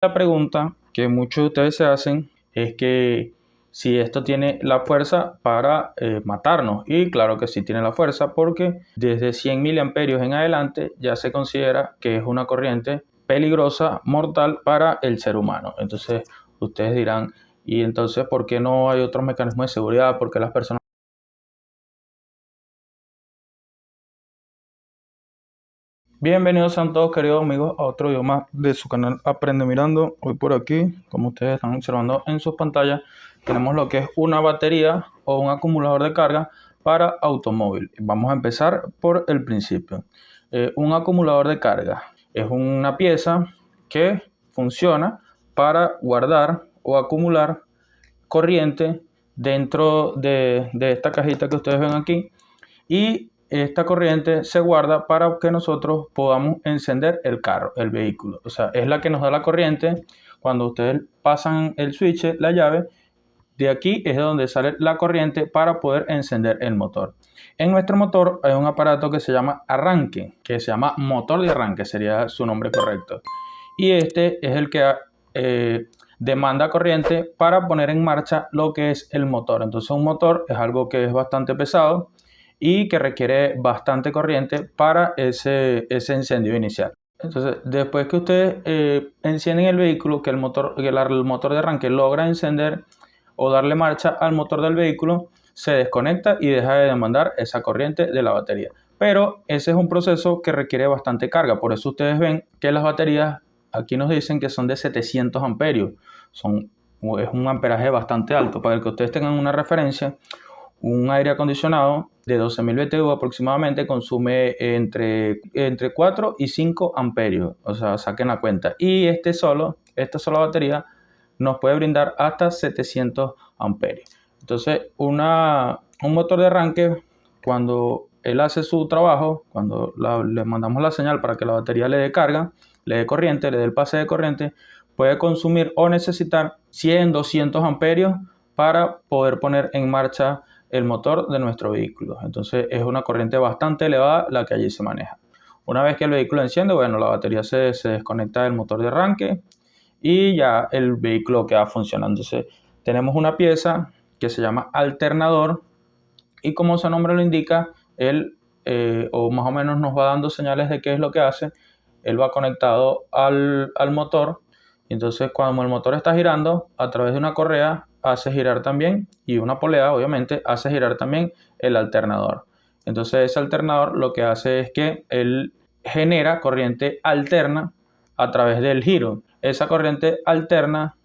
La pregunta que muchos de ustedes se hacen es que si esto tiene la fuerza para matarnos. Y claro que sí tiene la fuerza porque desde 100 miliamperios en adelante ya se considera que es una corriente peligrosa, mortal para el ser humano. Entonces ustedes dirán, ¿y entonces por qué no hay otros mecanismos de seguridad? ¿Por qué las personas... Bienvenidos a todos queridos amigos a otro video más de su canal Aprende Mirando. Hoy por aquí, como ustedes están observando en sus pantallas, tenemos lo que es una batería o un acumulador de carga para automóvil. Vamos a empezar por el principio. Un acumulador de carga es una pieza que funciona para guardar o acumular corriente dentro de esta cajita que ustedes ven aquí, y esta corriente se guarda para que nosotros podamos encender el carro, el vehículo. O sea, es la que nos da la corriente cuando ustedes pasan el switch, la llave. De aquí es de donde sale la corriente para poder encender el motor. En nuestro motor hay un aparato que se llama arranque, que se llama motor de arranque, sería su nombre correcto. Y este es el que demanda corriente para poner en marcha lo que es el motor. Entonces un motor es algo que es bastante pesado y que requiere bastante corriente para ese encendido inicial. Entonces, después que ustedes encienden el vehículo, que el motor de arranque logra encender o darle marcha al motor del vehículo, se desconecta y deja de demandar esa corriente de la batería. Pero ese es un proceso que requiere bastante carga. Por eso ustedes ven que las baterías aquí nos dicen que son de 700 amperios. Es un amperaje bastante alto. Para que ustedes tengan una referencia, un aire acondicionado de 12.000 BTU aproximadamente consume entre 4 y 5 amperios. O sea, saquen la cuenta. Y esta sola batería nos puede brindar hasta 700 amperios. Entonces, un motor de arranque, cuando él hace su trabajo, cuando le mandamos la señal para que la batería le dé carga, le dé corriente, le dé el pase de corriente, puede consumir o necesitar 100, 200 amperios para poder poner en marcha el motor de nuestro vehículo. Entonces es una corriente bastante elevada la que allí se maneja. Una vez que el vehículo enciende, bueno, la batería se desconecta del motor de arranque y ya el vehículo queda funcionando. Entonces tenemos una pieza que se llama alternador y como su nombre lo indica, él o más o menos nos va dando señales de qué es lo que hace. Él va conectado al motor, y entonces cuando el motor está girando, a través de una correa hace girar también, y una polea obviamente hace girar también el alternador. Entonces ese alternador lo que hace es que él genera corriente alterna a través del giro. Esa corriente alterna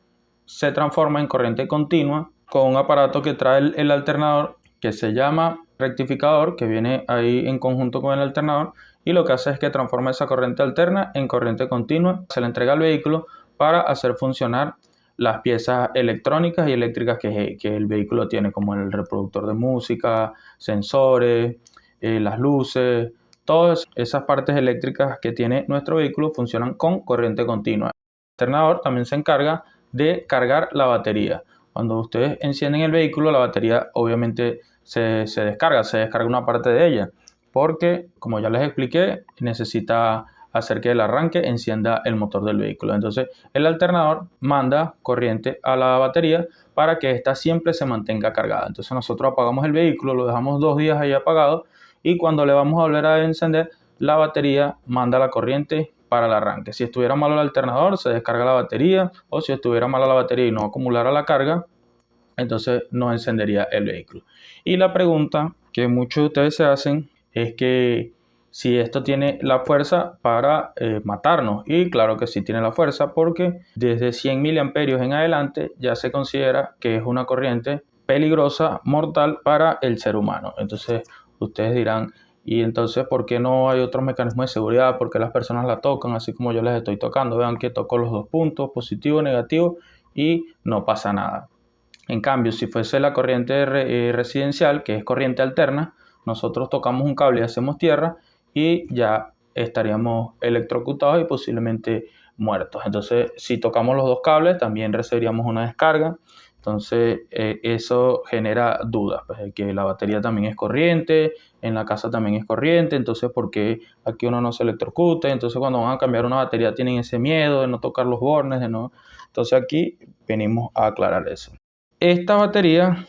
se transforma en corriente continua con un aparato que trae el alternador, que se llama rectificador, que viene ahí en conjunto con el alternador, y lo que hace es que transforma esa corriente alterna en corriente continua, se le entrega al vehículo para hacer funcionar las piezas electrónicas y eléctricas que el vehículo tiene, como el reproductor de música, sensores, las luces. Todas esas partes eléctricas que tiene nuestro vehículo funcionan con corriente continua. El alternador también se encarga de cargar la batería. Cuando ustedes encienden el vehículo, la batería obviamente se descarga una parte de ella, porque como ya les expliqué, necesita hacer que el arranque encienda el motor del vehículo. Entonces el alternador manda corriente a la batería para que ésta siempre se mantenga cargada. Entonces nosotros apagamos el vehículo, lo dejamos 2 días ahí apagado, y cuando le vamos a volver a encender, la batería manda la corriente para el arranque. Si estuviera malo el alternador, se descarga la batería, o si estuviera mala la batería y no acumulara la carga, entonces no encendería el vehículo. Y la pregunta que muchos de ustedes se hacen es que si esto tiene la fuerza para matarnos. Y claro que sí tiene la fuerza, porque desde 100 miliamperios en adelante ya se considera que es una corriente peligrosa, mortal para el ser humano. Entonces ustedes dirán, ¿y entonces por qué no hay otros mecanismos de seguridad? ¿Por qué las personas la tocan así como yo les estoy tocando? Vean que toco los dos puntos, positivo, negativo, y no pasa nada. En cambio, si fuese la corriente residencial, que es corriente alterna, nosotros tocamos un cable y hacemos tierra y ya estaríamos electrocutados y posiblemente muertos. Entonces, si tocamos los dos cables, también recibiríamos una descarga. Entonces, eso genera dudas, pues, de que la batería también es corriente, en la casa también es corriente, entonces, ¿por qué aquí uno no se electrocute? Entonces, cuando van a cambiar una batería tienen ese miedo de no tocar los bornes, de no... Entonces, aquí venimos a aclarar eso. Esta batería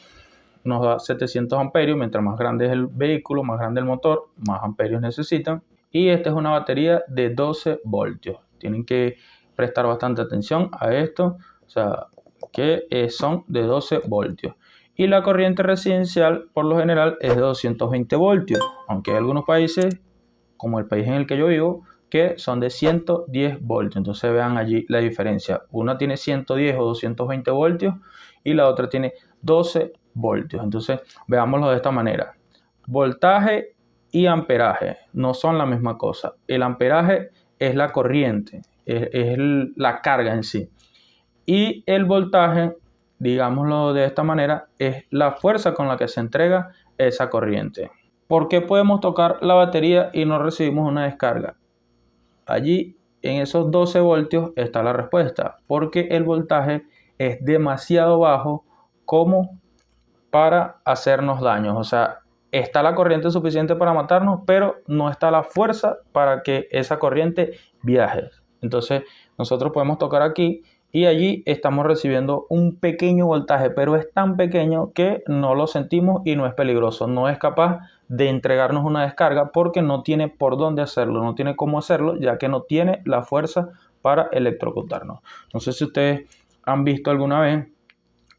nos da 700 amperios, mientras más grande es el vehículo, más grande el motor, más amperios necesitan. Y esta es una batería de 12 voltios. Tienen que prestar bastante atención a esto, o sea, que son de 12 voltios. Y la corriente residencial, por lo general, es de 220 voltios, aunque hay algunos países, como el país en el que yo vivo, que son de 110 voltios. Entonces vean allí la diferencia. Una tiene 110 o 220 voltios y la otra tiene 12 voltios. Entonces veámoslo de esta manera. Voltaje y amperaje no son la misma cosa. El amperaje es la corriente, es la carga en sí. Y el voltaje, digámoslo de esta manera, es la fuerza con la que se entrega esa corriente. ¿Por qué podemos tocar la batería y no recibimos una descarga? Allí, en esos 12 voltios, está la respuesta. Porque el voltaje es demasiado bajo como para hacernos daños. O sea, está la corriente suficiente para matarnos, pero no está la fuerza para que esa corriente viaje. Entonces, nosotros podemos tocar aquí y allí estamos recibiendo un pequeño voltaje, pero es tan pequeño que no lo sentimos y no es peligroso. No es capaz de entregarnos una descarga porque no tiene por dónde hacerlo, no tiene cómo hacerlo, ya que no tiene la fuerza para electrocutarnos. No sé si ustedes han visto alguna vez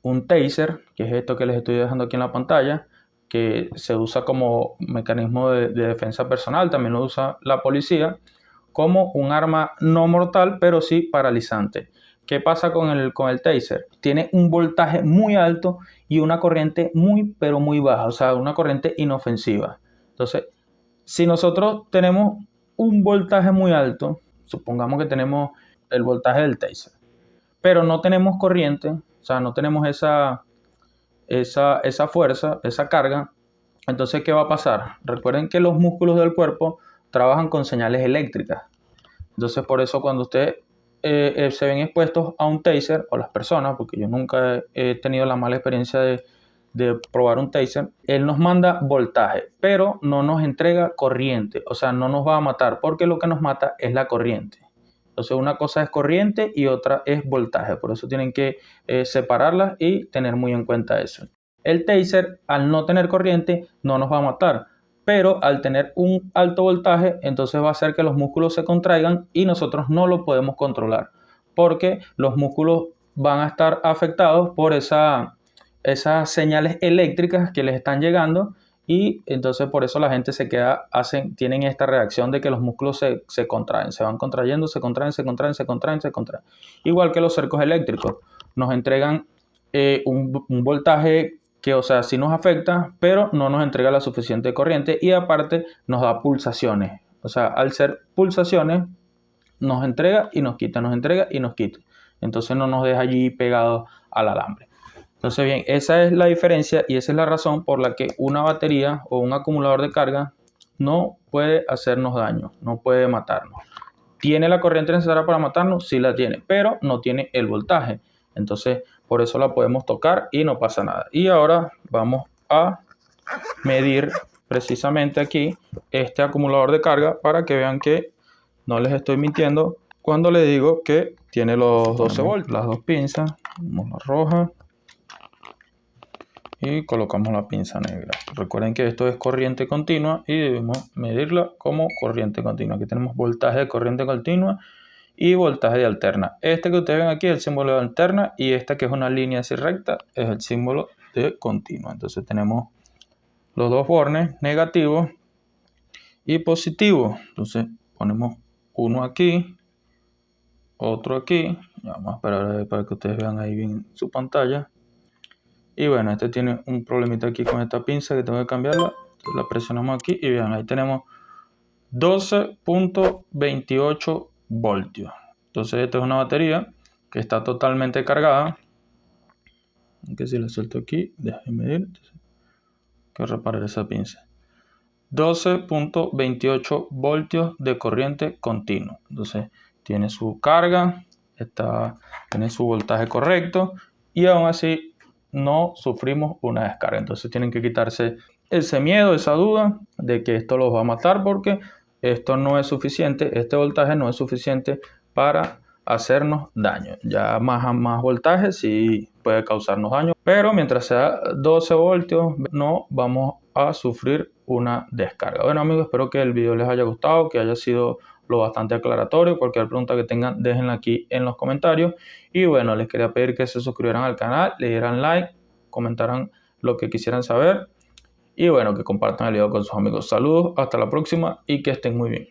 un taser, que es esto que les estoy dejando aquí en la pantalla, que se usa como mecanismo de defensa personal, también lo usa la policía, como un arma no mortal, pero sí paralizante. ¿Qué pasa con el taser? Tiene un voltaje muy alto y una corriente muy, pero muy baja, o sea, una corriente inofensiva. Entonces, si nosotros tenemos un voltaje muy alto, supongamos que tenemos el voltaje del taser, pero no tenemos corriente, o sea, no tenemos esa fuerza, esa carga, entonces, ¿qué va a pasar? Recuerden que los músculos del cuerpo trabajan con señales eléctricas. Entonces, por eso cuando ustedes se ven expuestos a un taser, o las personas, porque yo nunca he tenido la mala experiencia de probar un taser, él nos manda voltaje, pero no nos entrega corriente, o sea, no nos va a matar, porque lo que nos mata es la corriente. Entonces, una cosa es corriente y otra es voltaje, por eso tienen que separarlas y tener muy en cuenta eso. El taser, al no tener corriente, no nos va a matar, pero al tener un alto voltaje, entonces va a hacer que los músculos se contraigan y nosotros no lo podemos controlar, porque los músculos van a estar afectados por esas señales eléctricas que les están llegando y entonces por eso la gente tienen esta reacción de que los músculos se contraen, se van contrayendo, se contraen, se contraen, se contraen, se contraen. Igual que los cercos eléctricos, nos entregan un voltaje que, o sea, sí nos afecta, pero no nos entrega la suficiente corriente y aparte nos da pulsaciones. O sea, al ser pulsaciones, nos entrega y nos quita, nos entrega y nos quita. Entonces no nos deja allí pegados al alambre. Entonces, bien, esa es la diferencia y esa es la razón por la que una batería o un acumulador de carga no puede hacernos daño, no puede matarnos. ¿Tiene la corriente necesaria para matarnos? Sí la tiene, pero no tiene el voltaje. Entonces, por eso la podemos tocar y no pasa nada. Y ahora vamos a medir precisamente aquí este acumulador de carga para que vean que no les estoy mintiendo cuando les digo que tiene los 12 voltios. Las dos pinzas, la roja y colocamos la pinza negra. Recuerden que esto es corriente continua y debemos medirla como corriente continua. Aquí tenemos voltaje de corriente continua y voltaje de alterna. Este que ustedes ven aquí es el símbolo de alterna y esta que es una línea así recta es el símbolo de continua. Entonces tenemos los dos bornes, negativo y positivo. Entonces ponemos uno aquí, otro aquí. Vamos a esperar para que ustedes vean ahí bien su pantalla. Y bueno, este tiene un problemita aquí con esta pinza que tengo que cambiarla. Entonces la presionamos aquí y vean, ahí tenemos 12.28 voltios. Entonces esta es una batería que está totalmente cargada. Aunque si la suelto aquí, déjenme medir. Entonces, hay que reparar esa pinza. 12.28 voltios de corriente continua. Entonces tiene su carga, tiene su voltaje correcto y aún así no sufrimos una descarga. Entonces tienen que quitarse ese miedo, esa duda de que esto los va a matar, porque esto no es suficiente, este voltaje no es suficiente para hacernos daño. Ya más voltaje sí puede causarnos daño, pero mientras sea 12 voltios no vamos a sufrir una descarga. Bueno amigos, espero que el video les haya gustado, que haya sido lo bastante aclaratorio. Cualquier pregunta que tengan, déjenla aquí en los comentarios. Y bueno, les quería pedir que se suscribieran al canal, le dieran like, comentaran lo que quisieran saber y bueno, que compartan el video con sus amigos. Saludos, hasta la próxima y que estén muy bien.